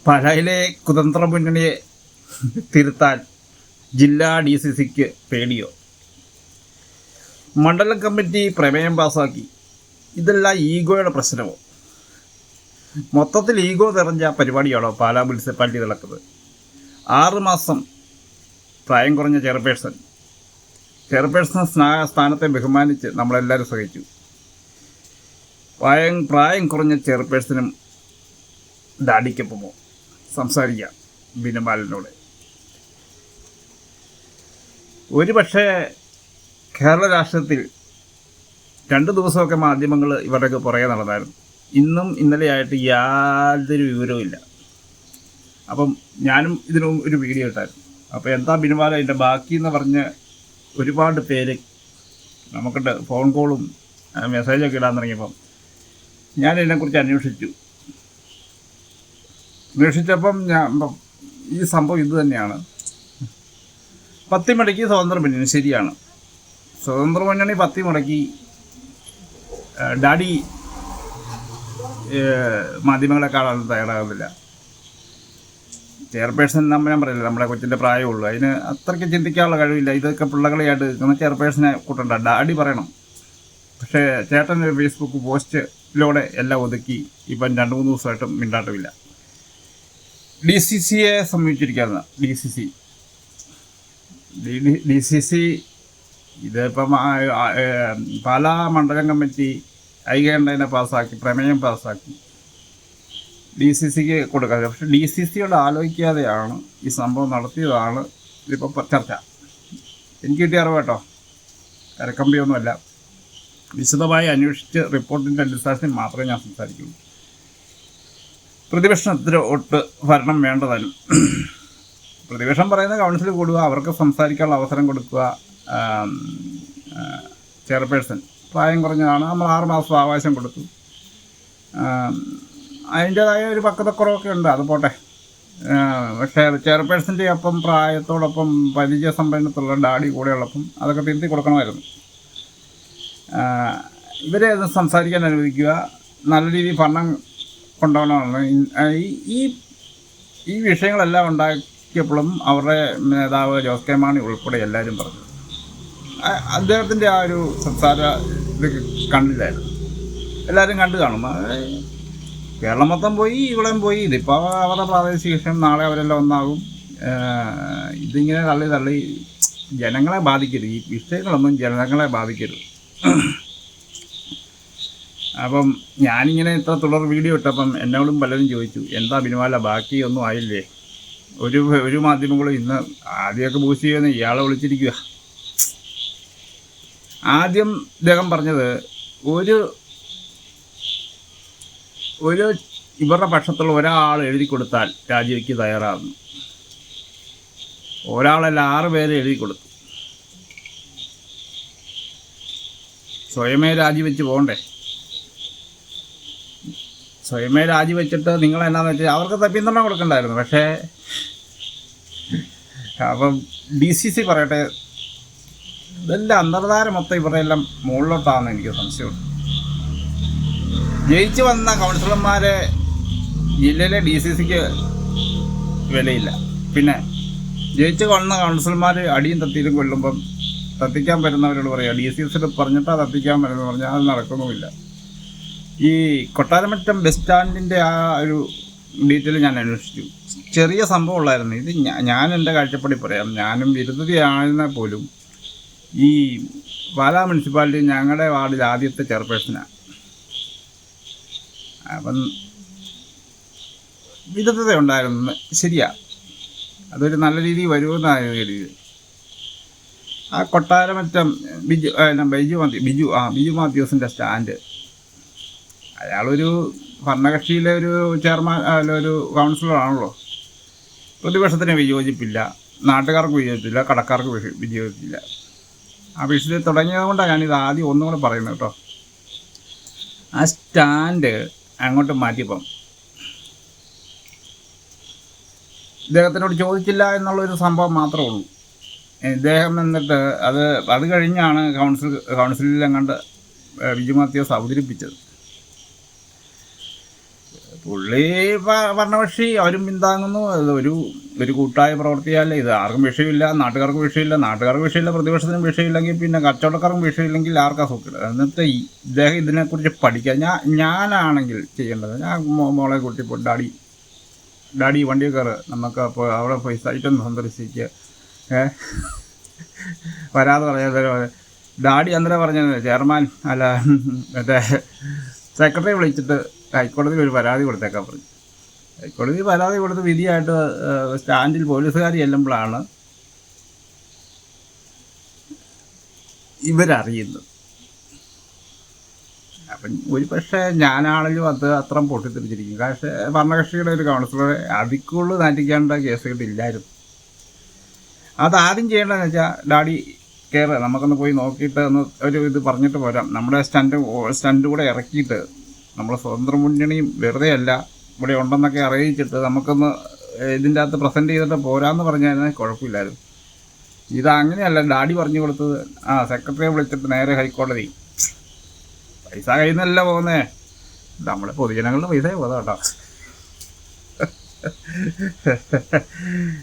പാലായിലെ കുതന്ത്ര മുന്നണിയെ തിരുത്താൻ ജില്ലാ DCCക്ക് പേടിയോ? മണ്ഡലം കമ്മിറ്റി പ്രമേയം പാസാക്കി. ഇതെല്ലാം ഈഗോയുടെ പ്രശ്നമോ? മൊത്തത്തിൽ ഈഗോ നിറഞ്ഞ പരിപാടിയാണോ പാലാ മുനിസിപ്പാലിറ്റി നടക്കുന്നത്? 6 മാസം പ്രായം കുറഞ്ഞ ചെയർപേഴ്സൺ സ്ഥാനത്തെ ബഹുമാനിച്ച് നമ്മളെല്ലാവരും സഹിച്ചു. പ്രായം കുറഞ്ഞ ചെയർപേഴ്സണും ഡാഡിക്കൊപ്പമോ സംസാരിക്കാം ബിനുമാലിനോട്? ഒരു പക്ഷേ കേരള രാഷ്ട്രീയത്തിൽ 2 ദിവസമൊക്കെ മാധ്യമങ്ങൾ ഇവരുടെയൊക്കെ പുറകെ നടന്നായിരുന്നു. ഇന്നും ഇന്നലെയായിട്ട് യാതൊരു വിവരവും ഇല്ല. അപ്പം ഞാനും ഇതിനും ഒരു വീഡിയോ ഇട്ടായിരുന്നു. അപ്പോൾ എന്താ ബിനുമാല അതിൻ്റെ ബാക്കി എന്ന് പറഞ്ഞ് ഒരുപാട് പേര് നമുക്കുണ്ട് ഫോൺ കോളും മെസ്സേജൊക്കെ ഇടാൻ തുടങ്ങിയപ്പം ഞാൻ ഇതിനെക്കുറിച്ച് അന്വേഷിച്ചപ്പം ഈ സംഭവം ഇത് തന്നെയാണ്. 10 മണിക്ക് സ്വതന്ത്ര മുന്നണി, ശരിയാണ്, സ്വതന്ത്ര മുന്നണി 10 മണിക്ക് ഡാഡി മാധ്യമങ്ങളെ കാണാൻ തയ്യാറാകുന്നില്ല. ചെയർപേഴ്സൺ ഞാൻ പറയില്ല, നമ്മുടെ കൊച്ചിൻ്റെ പ്രായമുള്ളൂ, അതിന് അത്രയ്ക്ക് ചിന്തിക്കാനുള്ള കഴിവില്ല. ഇതൊക്കെ പിള്ളകളെയായിട്ട് നിൽക്കുന്ന ചെയർപേഴ്സണെ കൂട്ടണ്ട, ഡാഡി പറയണം. പക്ഷേ ചേട്ടൻ ഫേസ്ബുക്ക് പോസ്റ്റിലൂടെ എല്ലാം ഒതുക്കി ഇപ്പം 2-3 ദിവസമായിട്ടും മിണ്ടാട്ടമില്ല. DCCയെ സമീപിച്ചിരിക്കുകയാണ്. DCC ഇതിപ്പം പാലാ മണ്ഡലം കമ്മിറ്റി ഐകകണ്ഠേന പാസ്സാക്കി, പ്രമേയം പാസ്സാക്കി DCCക്ക് കൊടുക്കാതെ. പക്ഷേ DCCയോട് ആലോചിക്കാതെയാണ് ഈ സംഭവം നടത്തിയതാണ് ഇതിപ്പോൾ ചർച്ച. എനിക്ക് കിട്ടിയ അറിവ് കേട്ടോ, കരക്കമ്പിയൊന്നുമല്ല. വിശദമായി അന്വേഷിച്ച് റിപ്പോർട്ടിൻ്റെ അടിസ്ഥാനത്തിൽ മാത്രമേ ഞാൻ സംസാരിക്കുള്ളൂ. പ്രതിപക്ഷത്തിന് ഒട്ട് ഭരണം വേണ്ടതാനും. പ്രതിപക്ഷം പറയുന്ന കൗൺസിൽ കൂടുക, അവർക്ക് സംസാരിക്കാനുള്ള അവസരം കൊടുക്കുക. ചെയർപേഴ്സൺ പ്രായം കുറഞ്ഞതാണ്, നമ്മൾ 6 മാസം അവകാശം കൊടുത്തു. അതിൻ്റേതായ ഒരു പക്വതക്കുറവൊക്കെ ഉണ്ട്, അത് പോട്ടെ. പക്ഷേ ചെയർപേഴ്സൻ്റെ ഒപ്പം പ്രായത്തോടൊപ്പം പരിചയസമ്പന്നത്തുള്ള ഡാഡി കൂടെയുള്ളപ്പം അതൊക്കെ തിരുത്തി കൊടുക്കണമായിരുന്നു. ഇവരെ സംസാരിക്കാൻ അനുവദിക്കുക, നല്ല രീതിയിൽ ഭരണം കൊണ്ടുപോകണമെന്ന് ഈ വിഷയങ്ങളെല്ലാം ഉണ്ടാക്കിയപ്പോഴും അവരുടെ നേതാവ് ജോസ് കെ മാണി ഉൾപ്പെടെ എല്ലാവരും പറഞ്ഞു. അദ്ദേഹത്തിൻ്റെ ആ ഒരു സംസാര ഇത് കണ്ടില്ലായിരുന്നു, എല്ലാവരും കണ്ടു കാണും. കേരളം മൊത്തം പോയി, ഇവിടെയും പോയി. ഇതിപ്പോൾ അവരുടെ പ്രാദേശിക വിഷയം, നാളെ അവരെല്ലാം ഒന്നാകും. ഇതിങ്ങനെ തള്ളി ജനങ്ങളെ ബാധിക്കരുത്, ഈ വിഷയങ്ങളൊന്നും ജനങ്ങളെ ബാധിക്കരുത്. അപ്പം ഞാനിങ്ങനെ ഇത്ര തുടർ വീഡിയോ ഇട്ടപ്പം എന്നോടും പലരും ചോദിച്ചു, എന്താ ബിനുമാല ബാക്കി ഒന്നും ആയില്ലേ? ഒരു മാധ്യമങ്ങളും ഇന്ന് ആദ്യമൊക്കെ ബൂസ്റ്റ് ചെയ്യുന്ന ഇയാളെ വിളിച്ചിരിക്കുക. ആദ്യം ഇദ്ദേഹം പറഞ്ഞത് ഒരു ഇവരുടെ പക്ഷത്തുള്ള ഒരാൾ എഴുതി കൊടുത്താൽ രാജിവെക്ക് തയ്യാറാകുന്നു. ഒരാളല്ല, 6 പേര് എഴുതി കൊടുത്തു. സ്വയമേ രാജിവെച്ച് പോകണ്ടേ? സ്വയമേ രാജിവെച്ചിട്ട് നിങ്ങളെന്നാന്ന് വെച്ചാൽ അവർക്ക് പിന്തുണ കൊടുക്കണ്ടായിരുന്നു. പക്ഷേ അപ്പം DCC പറയട്ടെ, ഇതെല്ലാം അന്തർധാര മൊത്തം ഇവരുടെ എല്ലാം മുകളിലോട്ടാണെന്ന് എനിക്ക് സംശയമുണ്ട്. ജയിച്ചു വന്ന കൗൺസിലർമാരെ ജില്ലയിലെ DCCക്ക് വിലയില്ല. പിന്നെ ജയിച്ചു വന്ന കൗൺസിലർമാർ അടിയും തത്തിയിലും കൊല്ലുമ്പം തത്തിക്കാൻ വരുന്നവരോട് പറയുക, DCC പറഞ്ഞിട്ടാ തത്തിക്കാൻ വരുന്നത് പറഞ്ഞാൽ അത് നടക്കുന്നുമില്ല. ഈ കൊട്ടാരമറ്റം ബസ് സ്റ്റാൻഡിൻ്റെ ആ ഒരു ഡീറ്റെയിൽ ഞാൻ അന്വേഷിച്ചു. ചെറിയ സംഭവം ഉള്ളായിരുന്നു. ഇത് ഞാൻ എൻ്റെ കാഴ്ചപ്പാടി പറയാം, ഞാനും വിരുദ്ധതയായിരുന്നാൽ പോലും ഈ പാലാ മുനിസിപ്പാലിറ്റി ഞങ്ങളുടെ വാർഡിൽ ആദ്യത്തെ ചെയർപേഴ്സണാണ്. അപ്പം വിരുദ്ധത ഉണ്ടായിരുന്നു, ശരിയാ, അതൊരു നല്ല രീതിയിൽ വരുമെന്നായ രീതിയിൽ. ആ കൊട്ടാരമറ്റം ബിജു മാത്യൂസിൻ്റെ സ്റ്റാൻഡ്, അയാളൊരു ഭരണകക്ഷിയിലെ ഒരു ചെയർമാൻ, ഒരു കൗൺസിലറാണല്ലോ. പ്രതിപക്ഷത്തിന് വിയോജിപ്പില്ല, നാട്ടുകാർക്ക് വിയോജിപ്പില്ല, കടക്കാർക്ക് വിയോജിപ്പില്ല. ആ വിഷയത്തിൽ തുടങ്ങിയത് കൊണ്ടാണ് ഞാനിത് ആദ്യം ഒന്നും കൂടെ പറയുന്നത് കേട്ടോ. ആ സ്റ്റാൻഡ് അങ്ങോട്ട് മാറ്റിയപ്പം ഇദ്ദേഹത്തിനോട് ചോദിച്ചില്ല എന്നുള്ളൊരു സംഭവം മാത്രമേ ഉള്ളൂ. ഇദ്ദേഹം എന്നിട്ട് അത് കഴിഞ്ഞാണ് കൗൺസിലിൽ അങ്ങോട്ട് ബിജു മാത്യൂസ് അവതരിപ്പിച്ചത്. പുള്ളി ഭരണകക്ഷി അവരും പിന്താങ്ങുന്നു. ഒരു കൂട്ടായ പ്രവർത്തിയാലേ ഇത് ആർക്കും വിഷയമില്ല, നാട്ടുകാർക്ക് വിഷയമില്ല, പ്രതിപക്ഷത്തിനും വിഷയമില്ലെങ്കിൽ പിന്നെ കച്ചവടക്കാർക്കും വിഷയമില്ലെങ്കിൽ ആർക്കാ സുഖം. എന്നിട്ട് ഇദ്ദേഹം ഇതിനെക്കുറിച്ച് പഠിക്കാൻ ഞാനാണെങ്കിൽ ചെയ്യേണ്ടത്, ഞാൻ മോളെ കൂട്ടി ഡാഡി വണ്ടി കയറ്, നമുക്ക് അപ്പോൾ അവിടെ പോയി സൈറ്റൊന്ന് സന്ദർശിക്കുക, വരാതെ പറയാതെ ഡാഡി അന്നേരം പറഞ്ഞത് ചെയർമാൻ അല്ല മറ്റേ സെക്രട്ടറി വിളിച്ചിട്ട് ഹൈക്കോടതിയിൽ ഒരു പരാതി കൊടുത്തേക്കാൻ പറഞ്ഞു. ഹൈക്കോടതി പരാതി കൊടുത്ത് വിധിയായിട്ട് സ്റ്റാൻഡിൽ പോലീസുകാർ ചെല്ലുമ്പോഴാണ് ഇവരറിയുന്നത്. അപ്പം ഒരു പക്ഷേ ഞാനാണെങ്കിലും അത് അത്ര പൊട്ടിത്തെറിച്ചിരിക്കും. പക്ഷേ ഭരണകക്ഷിയുടെ ഒരു കൗൺസിലറെ അതിക്കുള്ളിൽ നാറ്റിക്കേണ്ട കേസുകളില്ലായിരുന്നു. അതാദ്യം ചെയ്യേണ്ടതെന്ന് വെച്ചാൽ ഡാഡി കയറ്, നമുക്കൊന്ന് പോയി നോക്കിയിട്ട് ഒരു ഇത് പറഞ്ഞിട്ട് പോരാം, നമ്മുടെ സ്റ്റണ്ട് കൂടെ ഇറക്കിയിട്ട് നമ്മളെ സ്വതന്ത്ര മുന്നണിയും വെറുതെ അല്ല ഇവിടെ ഉണ്ടെന്നൊക്കെ അറിയിച്ചിട്ട് നമുക്കൊന്ന് ഇതിൻ്റെ അകത്ത് പ്രസൻറ്റ് ചെയ്തിട്ട് പോരാന്ന് പറഞ്ഞാൽ കുഴപ്പമില്ലായിരുന്നു. ഇതങ്ങനെയല്ല, ഡാഡി പറഞ്ഞു കൊടുത്തത് സെക്രട്ടറിയെ വിളിച്ചിട്ട് നേരെ ഹൈക്കോടതി. പൈസ കയ്യിൽ നിന്നല്ല പോകുന്നേ, നമ്മളെ പൊതുജനങ്ങളുടെ പൈസ പോകാം കേട്ടോ.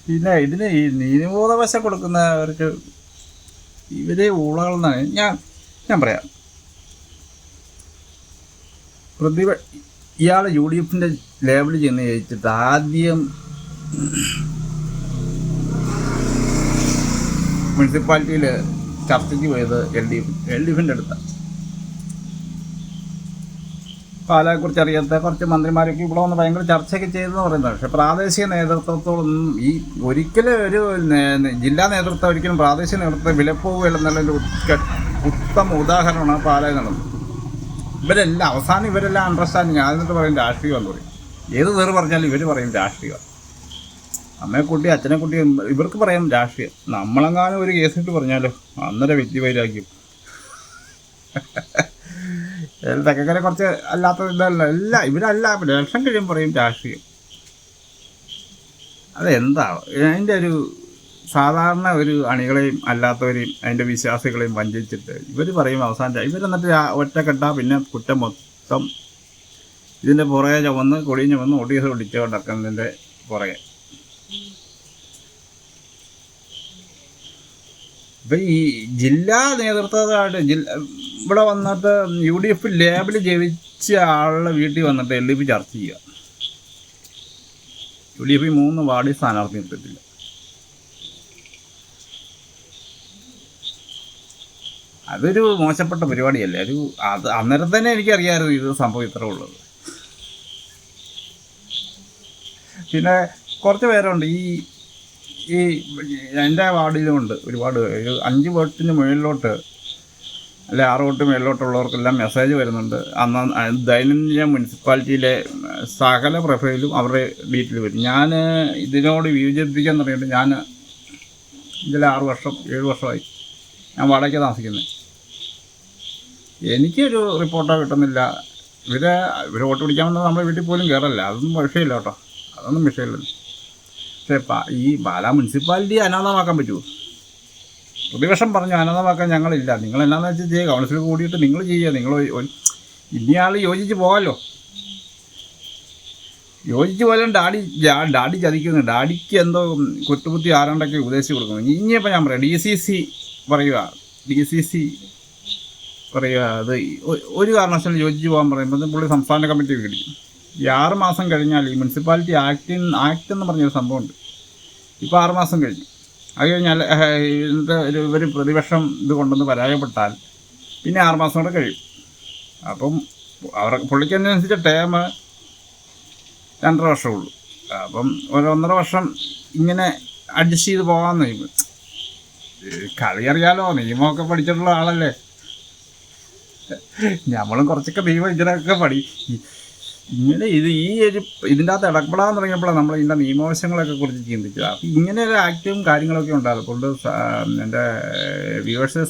പിന്നെ ഇതിന് ഈ നീതിബോധവശം കൊടുക്കുന്നവർക്ക് ഇവരെ ഊളകളെന്നാണ് ഞാൻ പറയാം. ഇയാൾ UDF ലേബിൾ ചെന്ന് ജയിച്ചിട്ട് ആദ്യം മുനിസിപ്പാലിറ്റിയിൽ ചർച്ചയ്ക്ക് പോയത് LDF അടുത്താണ്. പാലയെക്കുറിച്ച് അറിയാത്ത കുറച്ച് മന്ത്രിമാരൊക്കെ ഇവിടെ വന്ന് ഭയങ്കര ചർച്ചയൊക്കെ ചെയ്തെന്ന് പറയുന്നത്. പക്ഷേ പ്രാദേശിക നേതൃത്വത്തോടൊന്നും ഒരിക്കലും ഒരു ജില്ലാ നേതൃത്വം ഒരിക്കലും പ്രാദേശിക നേതൃത്വം വിലപ്പോവുകയെന്നുള്ളൊരു ഉത്തമ ഉദാഹരണമാണ് പാലയിൽ നടന്നത്. ഇവരെല്ലാം അണ്ടർസ്റ്റാൻഡിങ്. എന്നിട്ട് പറയും രാഷ്ട്രീയം എന്ന് പറയും. ഏത് വേറെ പറഞ്ഞാലും ഇവർ പറയും രാഷ്ട്രീയം. അമ്മയെ കൂട്ടി അച്ഛനെ കൂട്ടി ഇവർക്ക് പറയാം രാഷ്ട്രീയം. നമ്മളെങ്ങാനും ഒരു കേസിട്ട് പറഞ്ഞാലോ അന്നേരം വ്യക്തിവൈരാഗ്യം. തെക്കക്കരെ കുറച്ച് അല്ലാത്ത ഇതല്ല ഇവരല്ല ഇലക്ഷൻ കഴിയുമ്പോൾ പറയും രാഷ്ട്രീയം. അതെന്താ അതിൻ്റെ ഒരു സാധാരണ ഒരു അണികളെയും അല്ലാത്തവരെയും അതിൻ്റെ വിശ്വാസികളെയും വഞ്ചിച്ചിട്ട് ഇവർ പറയും അവസാനം ഇവരെന്നിട്ട് ഒറ്റക്കെട്ടാ പിന്നെ കുറ്റം മൊത്തം ഇതിൻ്റെ പുറകെ ചുവന്ന് കൊടിയും ചുവന്ന് നോട്ടീസ് പിടിച്ച് കൊണ്ടിറക്കുന്നതിൻ്റെ പുറകെ. ഇപ്പം ഈ ജില്ലാ നേതൃത്വമായിട്ട് ഇവിടെ വന്നിട്ട് UDF ലേബിൾ ജയിച്ച ആളുടെ വീട്ടിൽ വന്നിട്ട് LDF ചർച്ച ചെയ്യുക. UDF 3 വാർഡിൽ സ്ഥാനാർത്ഥി നിർത്തിയിട്ടില്ല. അതൊരു മോശപ്പെട്ട പരിപാടിയല്ലേ. അത് അന്നേരം തന്നെ എനിക്കറിയാമായിരുന്നു ഇത് സംഭവം ഇത്ര ഉള്ളത്. പിന്നെ കുറച്ച് പേരുണ്ട് ഈ എൻ്റെ വാർഡിലുമുണ്ട് ഒരുപാട് 5 വോട്ടിന് മുകളിലോട്ട് അല്ലെ 6 വോട്ട് മുകളിലോട്ടുള്ളവർക്കെല്ലാം മെസ്സേജ് വരുന്നുണ്ട്. ദൈനംദിന മുനിസിപ്പാലിറ്റിയിലെ സകല പ്രൊഫൈലും അവരുടെ ഡീറ്റെയിൽ വരും. ഞാൻ ഇതിനോട് വിയോജിപ്പിക്കാൻ തുടങ്ങിയിട്ട് ഞാൻ ഇതിൽ 6 വർഷം 7 വർഷമായി ഞാൻ വാടകയ്ക്ക് താമസിക്കുന്നത്. എനിക്കൊരു റിപ്പോർട്ടോ കിട്ടുന്നില്ല. ഇവർ വോട്ട് പിടിക്കാമെന്ന് നമ്മുടെ വീട്ടിൽ പോലും കയറല്ല. അതൊന്നും വിഷയമില്ല കേട്ടോ, അതൊന്നും വിഷയമില്ല. പക്ഷേ ഈ പാലാ മുനിസിപ്പാലിറ്റി അനാഥമാക്കാൻ പറ്റുമോ? പ്രതിപക്ഷം പറഞ്ഞു അനാഥമാക്കാൻ ഞങ്ങളില്ല, നിങ്ങൾ എന്നാന്ന് വെച്ചാൽ ചെയ്യുക, കൗൺസിൽ കൂടിയിട്ട് നിങ്ങൾ ചെയ്യുക, നിങ്ങൾ ഇനിയാൾ യോജിച്ച് പോകാമല്ലോ. യോജിച്ച് പോലും ഡാഡി ചതിക്കുന്നു. ഡാഡിക്ക് എന്തോ കുറ്റുബുദ്ധി ആരാണ്ടൊക്കെ ഉപദേശിച്ച് കൊടുക്കുന്നു. ഇനിയിപ്പോൾ ഞാൻ പറയാം DCC പറയുക അത് ഒരു കാരണവശാലും യോജിച്ച് പോകാൻ പറയുമ്പോൾ പുള്ളി സംസ്ഥാന കമ്മിറ്റി പിടിക്കും. ഈ 6 മാസം കഴിഞ്ഞാൽ ഈ മുനിസിപ്പാലിറ്റി ആക്ട് എന്ന് പറഞ്ഞൊരു സംഭവമുണ്ട്. ഇപ്പോൾ 6 മാസം കഴിഞ്ഞു. അത് കഴിഞ്ഞാൽ ഇന്നത്തെ ഒരു പ്രതിപക്ഷം ഇത് കൊണ്ടുവന്ന് പരാജയപ്പെട്ടാൽ പിന്നെ 6 മാസം കൂടെ കഴിയും. അപ്പം പുള്ളിക്കനുസരിച്ച് ടേം 2.5 വർഷമുള്ളൂ. അപ്പം 1.5 വർഷം ഇങ്ങനെ അഡ്ജസ്റ്റ് ചെയ്ത് പോകാമെന്ന് കഴിയുമ്പോൾ കളി അറിയാലോ, നിയമമൊക്കെ പഠിച്ചിട്ടുള്ള ആളല്ലേ. നമ്മളും കുറച്ചൊക്കെ നിയമം ഇതിനൊക്കെ ഇങ്ങനെ ഇതിൻ്റെ അകത്ത് ഇടപെടാൻ തുടങ്ങിയപ്പോഴാണ് നമ്മൾ ഇതിൻ്റെ നിയമവശങ്ങളൊക്കെ കുറിച്ച് ചിന്തിച്ചത്. അപ്പം ഇങ്ങനെ ഒരു ആക്റ്റും കാര്യങ്ങളൊക്കെ ഉണ്ടാകും. അതുകൊണ്ട് എൻ്റെ വ്യൂവേഴ്സ്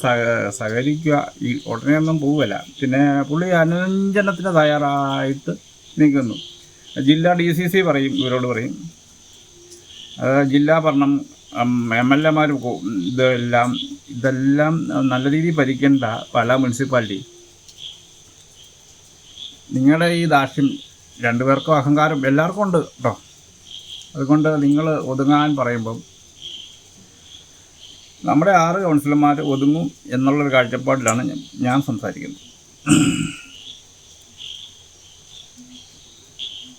സഹകരിക്കുക. ഈ ഉടനെയൊന്നും പോവില്ല. പിന്നെ പുള്ളി അനുരഞ്ജനത്തിന് തയ്യാറായിട്ട് നിൽക്കുന്നു. ജില്ലാ DCC പറയും, ഇവരോട് പറയും, ജില്ലാ ഭരണം MLA-മാർ ഇതെല്ലാം നല്ല രീതിയിൽ ഭരിക്കേണ്ട പല മുനിസിപ്പാലിറ്റി നിങ്ങളുടെ ഈ ദാക്ഷ്യം രണ്ടുപേർക്കും അഹങ്കാരം എല്ലാവർക്കും ഉണ്ട് കേട്ടോ. അതുകൊണ്ട് നിങ്ങൾ ഒതുങ്ങാൻ പറയുമ്പം നമ്മുടെ 6 കൗൺസിലർമാർ ഒതുങ്ങും എന്നുള്ളൊരു കാഴ്ചപ്പാടിലാണ് ഞാൻ സംസാരിക്കുന്നത്.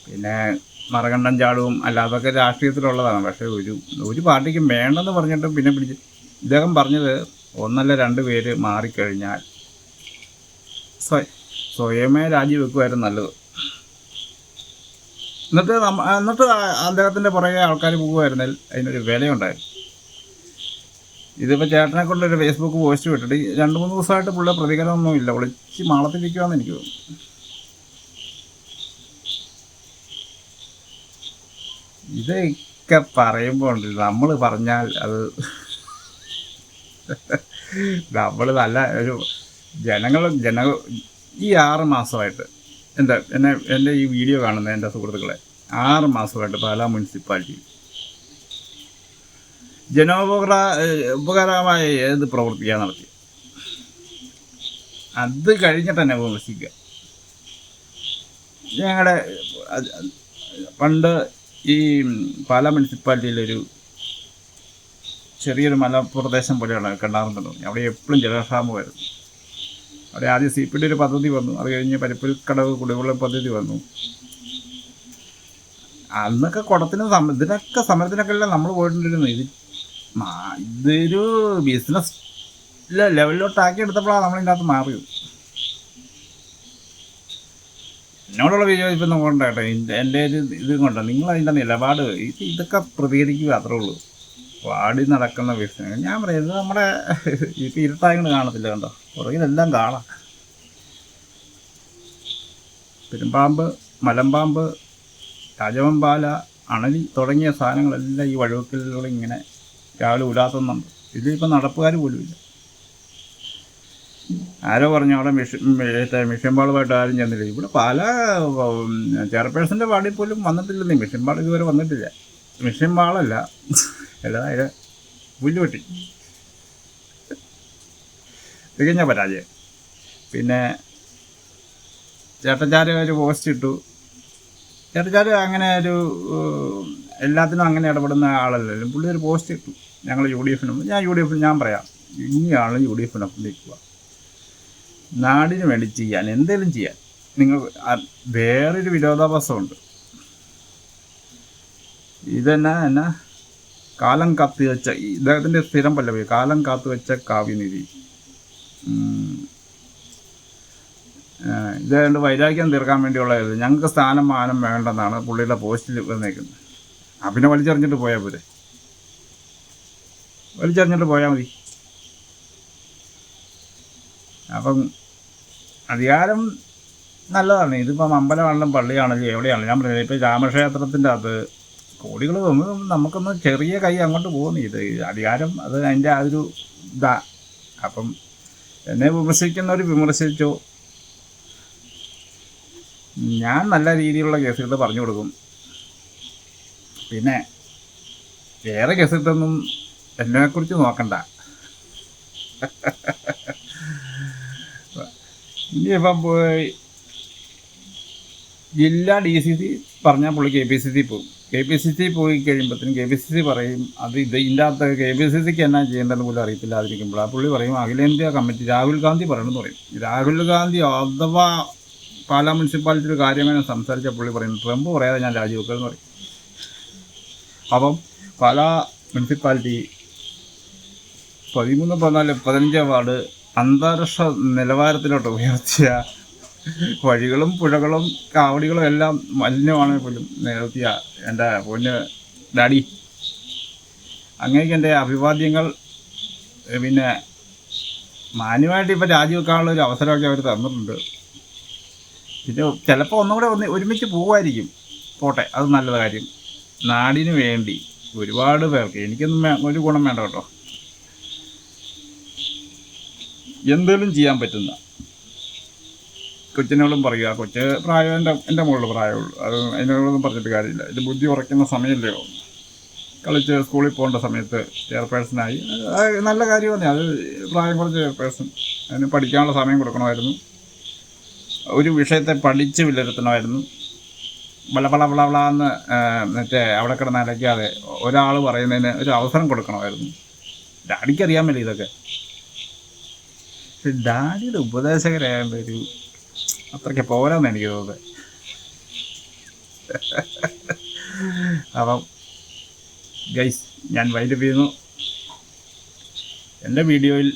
പിന്നെ മറകണ്ഠം ചാടവും അല്ലാതൊക്കെ രാഷ്ട്രീയത്തിലുള്ളതാണ്. പക്ഷേ ഒരു പാർട്ടിക്കും വേണ്ടെന്ന് പറഞ്ഞിട്ടും പിന്നെ പിടിച്ച് ഇദ്ദേഹം പറഞ്ഞത് 1 അല്ല 2 പേര് മാറിക്കഴിഞ്ഞാൽ സ്വയമേ രാജിവെക്കുമായിരുന്നു നല്ലത്. എന്നിട്ട് അദ്ദേഹത്തിൻ്റെ പുറകെ ആൾക്കാർ പോകുമായിരുന്നാൽ അതിനൊരു വിലയുണ്ടായിരുന്നു. ഇതിപ്പോൾ ചേട്ടനെ കൊണ്ടൊരു ഫേസ്ബുക്ക് പോസ്റ്റ് വിട്ടിട്ട് 2-3 ദിവസമായിട്ട് പുള്ള പ്രതികരണമൊന്നുമില്ല. ഒളിച്ച് മാളത്തിരിക്കുവാന്ന് എനിക്ക് തോന്നുന്നു. ഇതൊക്കെ പറയുമ്പോൾ നമ്മൾ പറഞ്ഞാൽ അത് നമ്മൾ നല്ല ഒരു ജനങ്ങൾ ഈ 6 മാസമായിട്ട് എൻ്റെ ഈ വീഡിയോ കാണുന്ന എൻ്റെ സുഹൃത്തുക്കളെ 6 മാസമായിട്ട് പാലാ മുനിസിപ്പാലിറ്റി ഉപകാരമായ ഏത് പ്രവൃത്തിയാണ് നടത്തി. അത് കഴിഞ്ഞിട്ട് തന്നെ വിമർശിക്കുക. ഞങ്ങളുടെ പണ്ട് ഈ പാലാ മുനിസിപ്പാലിറ്റിയിലൊരു ചെറിയൊരു മലപ്രദേശം പോലെയാണ് കണ്ടാറുണ്ടെന്ന് തോന്നി. അവിടെ എപ്പോഴും ജലക്ഷാമമായിരുന്നു. അവിടെ ആദ്യം CPD ഒരു പദ്ധതി വന്നു. അത് കഴിഞ്ഞ് പരിപ്പൽക്കടവ് കുടിവെള്ള പദ്ധതി വന്നു. അന്നൊക്കെ ഇതിനൊക്കെ സമരത്തിനൊക്കെ അല്ല നമ്മൾ പോയിട്ടുണ്ടിരുന്നു. ഇതൊരു ബിസിനസ് ലെവലിലോട്ടാക്കി എടുത്തപ്പോഴാണ് നമ്മളിതിൻ്റെ അകത്ത് മാറിയത്. എന്നോടുള്ള വിജയിപ്പൊന്നും കൊണ്ടാട്ടോ എൻ്റെ ഒരു ഇത് കൊണ്ടോ നിങ്ങളതിൻ്റെ നിലപാട് ഇതൊക്കെ പ്രതികരിക്കുക അത്രേ ഉള്ളൂ. വാടി നടക്കുന്ന ബിസിനസ് ഞാൻ പറയുന്നത് നമ്മുടെ ഇപ്പം ഇരുട്ടായങ്ങൾ കാണത്തില്ല കണ്ടോ, പുറകിലെല്ലാം കാണാം. പെരുമ്പാമ്പ്, മലമ്പാമ്പ്, രാജവമ്പാല, അണലി തുടങ്ങിയ സാധനങ്ങളെല്ലാം ഈ വഴുവക്കിലൂടെ ഇങ്ങനെ രാവിലെ ഉലാത്തുന്നുണ്ട്. ഇതിലിപ്പോൾ നടപ്പുകാർ പോലുമില്ല. ആരോ പറഞ്ഞു അവിടെ മിഷൻ ബാളുമായിട്ട് ആരും ചെന്നില്ല. ഇവിടെ പല ചെയർപേഴ്സൻ്റെ വാർഡിൽ പോലും വന്നിട്ടില്ലെന്നേ. മിഷൻ ബാൾ ഇതുവരെ വന്നിട്ടില്ല. മിഷൻ ബാളല്ല അല്ലാതെ പുല്ലുവെട്ടി തികഞ്ഞ പരാജയം. പിന്നെ ചേട്ടച്ചാര് ഒരു പോസ്റ്റ് ഇട്ടു. ചേട്ടച്ചാര് അങ്ങനെ ഒരു എല്ലാത്തിനും അങ്ങനെ ഇടപെടുന്ന ആളല്ലല്ലോ. പുള്ളി ഒരു പോസ്റ്റ് ഇട്ടു, ഞങ്ങൾ UDF ഞാൻ പറയാം, ഇനിയാണ് UDFിനൊപ്പം നിൽക്കുക. നാടിന് വേണ്ടി ചെയ്യാൻ എന്തെങ്കിലും ചെയ്യാൻ നിങ്ങൾ വേറൊരു വിരോധാഭാസമുണ്ട്. ഇതെന്നാ കാലം കാത്തു വെച്ച ഇദ്ദേഹത്തിൻ്റെ സ്ഥിരം പല്ലവി, കാലം കാത്തു വെച്ച കാവ്യനിധി. ഇതുകൊണ്ട് വൈരാഗ്യം തീർക്കാൻ വേണ്ടിയുള്ള ഞങ്ങൾക്ക് സ്ഥാനം മാനം വേണ്ടെന്നാണ് പുള്ളിയുടെ പോസ്റ്റിൽ വന്നേക്കുന്നത്. പിന്നെ വലിച്ചെറിഞ്ഞിട്ട് പോയാൽ പോരെ, വലിച്ചെറിഞ്ഞിട്ട് പോയാൽ മതി. അപ്പം അധികാരം നല്ലതാണ്. ഇതിപ്പം അമ്പലമാണെങ്കിലും പള്ളിയാണെങ്കിലും എവിടെയാണെങ്കിലും ഞാൻ പറയുന്നത് ഇപ്പം രാമക്ഷേത്രത്തിൻ്റെ അകത്ത് കോടികൾ നമുക്കൊന്ന് ചെറിയ കൈ അങ്ങോട്ട് പോകുന്നു. ഇത് അധികാരം അത് അതിൻ്റെ ആ ഒരു ഇതാ. അപ്പം എന്നെ വിമർശിക്കുന്നവർ വിമർശിച്ചോ, ഞാൻ നല്ല രീതിയിലുള്ള കേസുകൾ പറഞ്ഞു കൊടുക്കും. പിന്നെ വേറെ കേസിട്ടൊന്നും എന്നെക്കുറിച്ച് നോക്കണ്ട. ഇനിയിപ്പം പോയി ജില്ലാ DCC പറഞ്ഞാൽ പുള്ളി KPCC പോകും. KPCC പോയി കഴിയുമ്പോഴത്തേനും KPCC പറയും അത് ഇതിൻ്റെ അകത്ത് KPCCക്ക് എന്നാ ചെയ്യേണ്ടതെന്ന് പോലും അറിയത്തില്ലാതിരിക്കുമ്പോൾ ആ പുള്ളി പറയും അഖിലേന്ത്യാ കമ്മിറ്റി രാഹുൽ ഗാന്ധി പറയണമെന്ന് പറയും. രാഹുൽ ഗാന്ധി അഥവാ പാലാ മുനിസിപ്പാലിറ്റി ഒരു കാര്യമായി സംസാരിച്ച പുള്ളി പറയും ട്രംപ് പറയാതെ ഞാൻ രാജിവെക്കുമെന്ന് പറയും. അപ്പം പാലാ മുനിസിപ്പാലിറ്റി 13, 14, 15 വാർഡ് അന്താരാഷ്ട്ര നിലവാരത്തിലോട്ട് ഉയർത്തിയ വഴികളും പുഴകളും കാവടികളും എല്ലാം മലിനമാണെങ്കിൽ പോലും നികത്തിയ എൻ്റെ പൊന്ന് ഡാഡി, അങ്ങേക്ക് എൻ്റെ അഭിവാദ്യങ്ങൾ. പിന്നെ മാന്യമായിട്ട് ഇപ്പം രാജിവെക്കാനുള്ള ഒരു അവസരമൊക്കെ അവർ തന്നിട്ടുണ്ട്. പിന്നെ ചിലപ്പോൾ ഒന്നുകൂടെ ഒരുമിച്ച് പോകുമായിരിക്കും. പോട്ടെ, അത് നല്ല കാര്യം. നാടിന് വേണ്ടി ഒരുപാട് പേർക്ക്, എനിക്കൊന്നും ഒരു ഗുണം വേണ്ട കേട്ടോ, എന്തെങ്കിലും ചെയ്യാൻ പറ്റുന്ന കൊച്ചിനോടും പറയുക. കൊച്ച് പ്രായം എൻ്റെ മുകളിൽ പ്രായമുള്ളൂ, അത് അതിനോടൊന്നും പറഞ്ഞിട്ട് കാര്യമില്ല. ഇത് ബുദ്ധി ഉറയ്ക്കുന്ന സമയമല്ലയോ. കളിച്ച് സ്കൂളിൽ പോകേണ്ട സമയത്ത് ചെയർപേഴ്സണായി നല്ല കാര്യമാണ്. അത് പ്രായം കുറച്ച് ചെയർപേഴ്സൺ, അതിന് പഠിക്കാനുള്ള സമയം കൊടുക്കണമായിരുന്നു. ഒരു വിഷയത്തെ പഠിച്ച് വിലയിരുത്തണമായിരുന്നു. വളവളവളവളാന്ന് മറ്റേ അവിടെ കിടന്ന് അലയ്ക്കാതെ ഒരാൾ പറയുന്നതിന് ഒരു അവസരം കൊടുക്കണമായിരുന്നു. ഡാഡിക്കറിയാമല്ലോ ഇതൊക്കെ. ഡാഡിയുടെ ഉപദേശകരായാലും ഒരു അത്രയ്ക്ക് പോരാന്ന് എനിക്ക് തോന്നുന്നത്. അപ്പം ഗൈസ്, ഞാൻ വൈൻഡപ്പ് ചെയ്യുന്നു. എൻ്റെ വീഡിയോയിൽ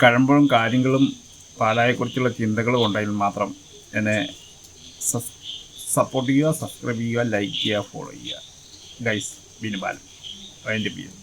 കഴമ്പും കാര്യങ്ങളും പാലായെക്കുറിച്ചുള്ള ചിന്തകളും ഉണ്ടെങ്കിൽ മാത്രം എന്നെ സപ്പോർട്ട് ചെയ്യുക, സബ്സ്ക്രൈബ് ചെയ്യുക, ലൈക്ക് ചെയ്യുക, ഫോളോ ചെയ്യുക. ഗൈസ്, ബിനുബാലൻ വൈൻഡപ്പ് ചെയ്യുന്നു.